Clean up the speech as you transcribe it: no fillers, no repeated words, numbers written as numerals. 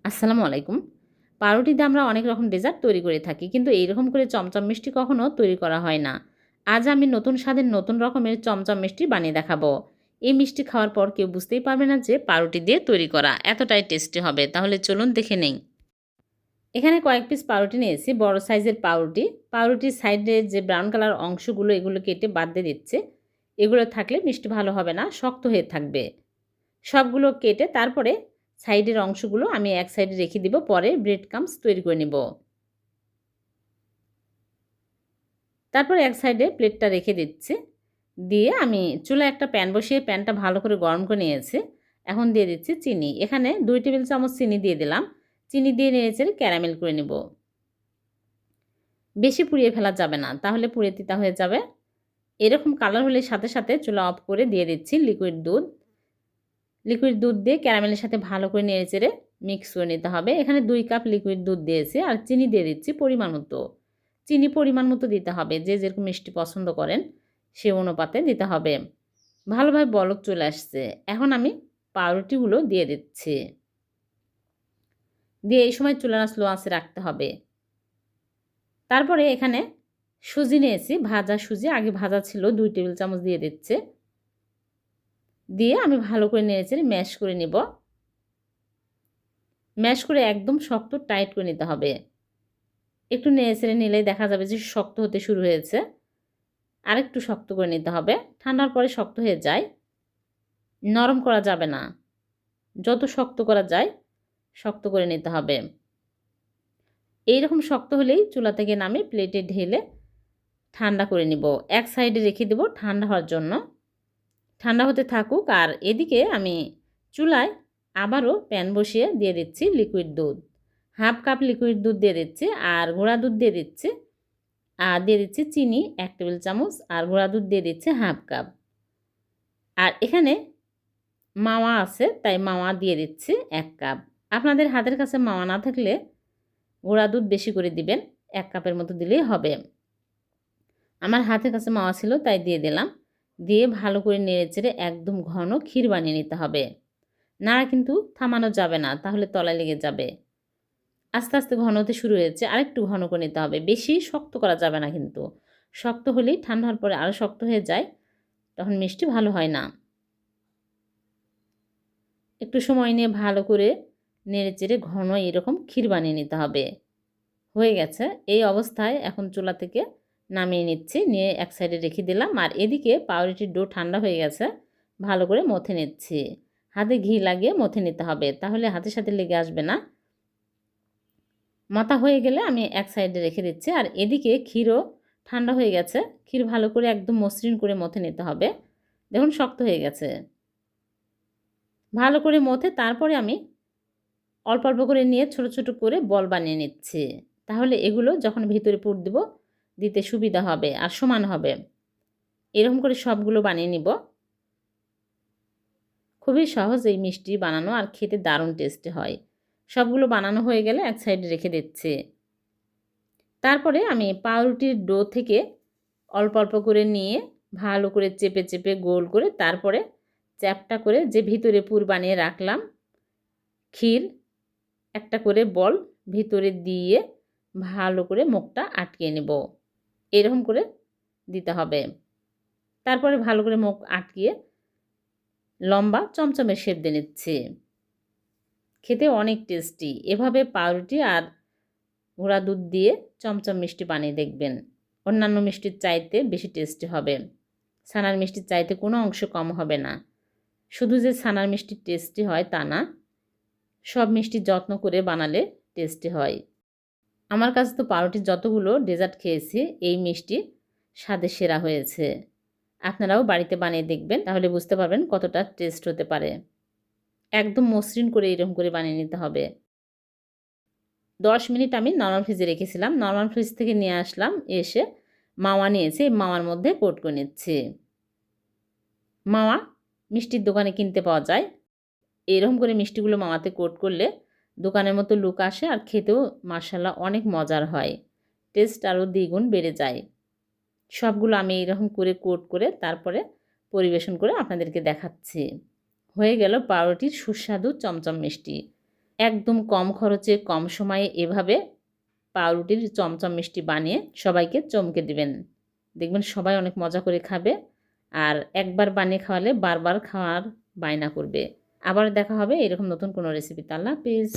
আসসালামু আলাইকুম। পাউরুটি দিয়ে আমরা অনেক রকম ডেজার্ট তৈরি করে থাকি। কিন্তু এইরকম করে চমচম মিষ্টি কখনো তৈরি করা হয় না। আজ আমি নতুন স্বাদের নতুন রকমের চমচম মিষ্টি বানিয়ে দেখাবো। এই মিষ্টি খাওয়ার পর কেউ বুঝতেই পারবে না যে পাউরুটি দিয়ে তৈরি করা। এতটাই টেস্টি হবে। তাহলে চলুন দেখে নেই। এখানে কয়েক পিস পাউরুটি নিয়েছি, বড় সাইজের পাউরুটি। পাউরুটির সাইডে যে ব্রাউন কালার অংশগুলো এগুলো কেটে বাদ দিয়ে দিচ্ছে। এগুলো থাকলে মিষ্টি ভালো হবে না, শক্ত হয়ে থাকবে। সবগুলো কেটে তারপরে সাইডের অংশগুলো আমি এক সাইডে রেখে দিব, পরে ব্রেড ক্রাম্বস তৈরি করে নিব। তারপরে এক সাইডে প্লেটটা রেখে দিচ্ছি। দিয়ে আমি চুলায় একটা প্যান বসিয়ে প্যানটা ভালো করে গরম করে নিয়েছি। এখন দিয়ে দিচ্ছি চিনি। এখানে 2 টেবিল চামচ চিনি দিয়ে দিলাম। চিনি দিয়ে নেড়েচেড়ে ক্যারামেল করে নিব। বেশি পুড়িয়ে ফেলা যাবে না, তাহলে পুড়ে তিতা হয়ে যাবে। এরকম কালার হলে সাথে সাথে চুলা অফ করে দিয়ে দিচ্ছি লিকুইড দুধ। লিকুইড দুধ দিয়ে ক্যারামেলের সাথে ভালো করে নেড়েচেড়ে মিক্স করে নিতে হবে। এখানে 2 কাপ লিকুইড দুধ দিয়েছি আর চিনি দিয়ে দিচ্ছি পরিমাণ মতো। চিনি পরিমাণ মতো দিতে হবে, যে যেরকম মিষ্টি পছন্দ করেন সে অনুপাতে দিতে হবে। ভালোভাবে বলক চলে আসছে। এখন আমি পাউরুটিগুলো দিয়ে দিচ্ছি। দিয়ে এই সময় চুলার স্লো আঁচে রাখতে হবে। তারপরে এখানে সুজি নিয়েছি, ভাজা সুজি, আগে ভাজা ছিল, 2 টেবিল চামচ দিয়ে দিচ্ছে। দিয়ে আমি ভালো করে নেড়েচেড়ে ম্যাশ করে নিব। ম্যাশ করে একদম শক্ত টাইট করে নিতে হবে। একটু নেড়েচেড়ে নিলেই দেখা যাবে যে শক্ত হতে শুরু হয়েছে। আরেকটু শক্ত করে নিতে হবে। ঠান্ডার পরে শক্ত হয়ে যায়, নরম করা যাবে না। যত শক্ত করা যায় শক্ত করে নিতে হবে। এইরকম শক্ত হলেই চুলা থেকে নামিয়ে প্লেটে ঢেলে ঠান্ডা করে নিব। এক সাইডে রেখে দেব ঠান্ডা হওয়ার জন্য। ঠান্ডা হতে থাকুক। আর এদিকে আমি চুলায় আবারও প্যান বসিয়ে দিয়ে দিচ্ছি লিকুইড দুধ। হাফ কাপ লিকুইড দুধ দিয়ে দিচ্ছি আর গুঁড়া দুধ দিয়ে দিচ্ছি। আর দিয়ে দিচ্ছি চিনি 1 টেবিল চামচ আর গুঁড়া দুধ দিয়ে দিচ্ছি হাফ কাপ। আর এখানে মাওয়া আছে, তাই মাওয়া দিয়ে দিচ্ছি 1 কাপ। আপনাদের হাতের কাছে মাওয়া না থাকলে গুঁড়া দুধ বেশি করে দিবেন, 1 কাপের মতো দিলেই হবে। আমার হাতের কাছে মাওয়া ছিল তাই দিয়ে দিলাম। দিয়ে ভালো করে নেড়েচেড়ে একদম ঘন ক্ষীর বানিয়ে নিতে হবে। নাড়া কিন্তু থামানো যাবে না, তাহলে তলায় লেগে যাবে। আস্তে আস্তে ঘন হতে শুরু হয়েছে, আরেকটু ঘন করে নিতে হবে। বেশি শক্ত করা যাবে না কিন্তু। শক্ত হলেই ঠান্ডা হওয়ার পরে আরও শক্ত হয়ে যায়, তখন মিষ্টি ভালো হয় না। একটু সময় নিয়ে ভালো করে নেড়েচেড়ে ঘন এরকম ক্ষীর বানিয়ে নিতে হবে। হয়ে গেছে। এই অবস্থায় এখন চুলা থেকে নামিয়ে নিচ্ছি, নিয়ে এক সাইডে রেখে দিলাম। আর এদিকে পাউরুটির ডো ঠান্ডা হয়ে গেছে, ভালো করে মথে নিচ্ছি। হাতে ঘি লাগিয়ে মথে নিতে হবে, তাহলে হাতের সাথে লেগে আসবে না। মাথা হয়ে গেলে আমি এক সাইডে রেখে দিচ্ছি। আর এদিকে ক্ষীরও ঠান্ডা হয়ে গেছে। ক্ষীর ভালো করে একদম মসৃণ করে মথে নিতে হবে। দেখুন শক্ত হয়ে গেছে। ভালো করে মথে তারপরে আমি অল্প অল্প করে নিয়ে ছোট ছোট করে বল বানিয়ে নিচ্ছি। তাহলে এগুলো যখন ভিতরে পুর দিব দিতে সুবিধা হবে আর সমান হবে। এরকম করে সবগুলো বানিয়ে নিব। খুবই সহজ এই মিষ্টি বানানো, আর খেতে দারুণ টেস্টি হয়। সবগুলো বানানো হয়ে গেলে এক সাইডে রেখে দিচ্ছি। তারপরে আমি পাউরুটির ডো থেকে অল্প অল্প করে নিয়ে ভালো করে চেপে চেপে গোল করে তারপরে চ্যাপটা করে যে ভিতরে পুর বানিয়ে রাখলাম ক্ষীর, একটা করে বল ভিতরে দিয়ে ভালো করে মুখটা আটকিয়ে নেব। এরকম করে দিতে হবে। তারপরে ভালো করে মুখ আটকিয়ে লম্বা চমচমের শেপ দিয়ে নিচ্ছি। খেতে অনেক টেস্টি। এভাবে পাউরুটি আর গুঁড়া দুধ দিয়ে চমচম মিষ্টি বানিয়ে দেখবেন। অন্যান্য মিষ্টির চাইতে বেশি টেস্টি হবে। ছানার মিষ্টির চাইতে কোনো অংশ কম হবে না। শুধু যে ছানার মিষ্টি টেস্টি হয় তা না, সব মিষ্টি যত্ন করে বানালে টেস্টি হয়। আমার কাছে তো পাউরুটির যতগুলো ডেজার্ট খেয়েছি এই মিষ্টি স্বাদে সেরা হয়েছে। আপনারাও বাড়িতে বানিয়ে দেখবেন, তাহলে বুঝতে পারবেন কতটা টেস্ট হতে পারে। একদম মসৃণ করে এরকম করে বানিয়ে নিতে হবে। 10 মিনিট আমি নরমাল ফ্রিজে রেখেছিলাম। নরমাল ফ্রিজ থেকে নিয়ে আসলাম, এসে মাওয়া নিয়েছি, এই মাওয়ার মধ্যে কোট করে নিচ্ছি। মাওয়া মিষ্টির দোকানে কিনতে পাওয়া যায়। এরকম করে মিষ্টিগুলো মাওয়াতে কোট করলে দোকানের মতো লুক আসে, আর খেতেও মাশাআল্লাহ অনেক মজার হয়। টেস্ট আরও দ্বিগুণ বেড়ে যায়। সবগুলো আমি এরকম করে কোট করে তারপরে পরিবেশন করে আপনাদেরকে দেখাচ্ছি। হয়ে গেল পাউরুটির সুস্বাদু চমচম মিষ্টি। একদম কম খরচে কম সময়ে এভাবে পাউরুটির চমচম মিষ্টি বানিয়ে সবাইকে চমকে দিবেন। দেখবেন সবাই অনেক মজা করে খাবে আর একবার বানিয়ে খাওয়ালে বারবার খাওয়ার বায়না করবে। আবার দেখা হবে এরকম নতুন কোনো রেসিপিতে। আল্লাহ হাফেজ।